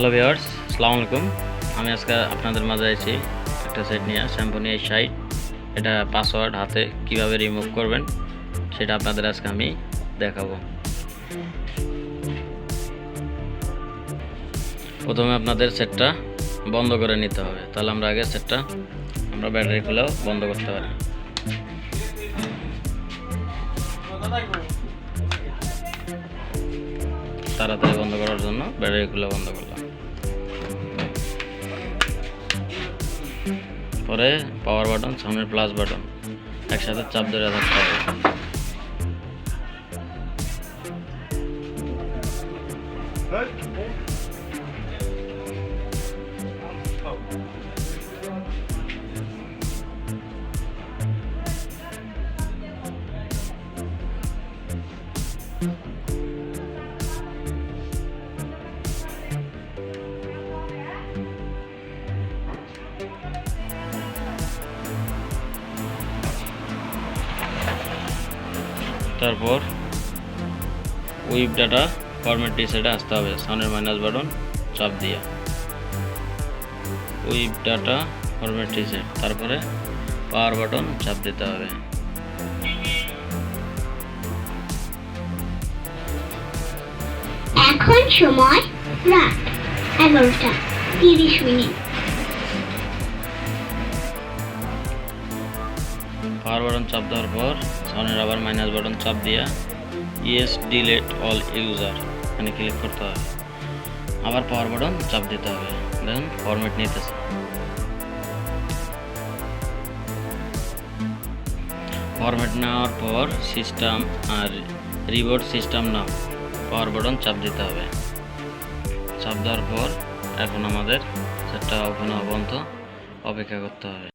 Hello viewers, আসসালামু আলাইকুম। আমি আজকে আপনাদের মাঝে আছি একটা সেট নিয়ে, Symphony H60। এটা পাসওয়ার্ড হাতে কিভাবে রিমুভ করবেন সেটা আপনাদের আজকে আমি দেখাবো। প্রথমে আপনাদের সেটটা বন্ধ করে নিতে হবে। তাহলে আমরা আগে সেটটা ব্যাটারি খুলেও বন্ধ করতে পারি। তাড়াতাড়ি বন্ধ করার জন্য ব্যাটারি খুলে বন্ধ করলাম। পরে পাওয়ার বাটন, সামনের প্লাস বাটন একসাথে চাপ ধরে থাকতে হবে। তারপর উইপ ডাটা ফরম্যাট রিসেটে আসতে হবে। সামনের মাইনাস বাটন চাপ দিয়ে উইপ ডাটা ফরম্যাট রিসেট, তারপরে পাওয়ার বাটন চাপ দিতে হবে। এখন সময় রাত 11:30। পাওয়ার বাটন চাপ দেওয়ার পর সামনের আবার মাইনাস বাটন চাপ দিয়ে ইয়েস ডিলেট অল ইউজার এখানে ক্লিক করতে হবে। আবার পাওয়ার বাটন চাপ দিতে হবে। দেখুন ফরম্যাট নিতেছে। ফরম্যাট নেওয়ার পর সিস্টেম আর রিবোট সিস্টেম নাম পাওয়ার বাটন চাপ দিতে হবে। চাপ দেওয়ার পর এখন আমাদের সেটটা ওপেন হওয়া পর্যন্ত অপেক্ষা করতে হবে।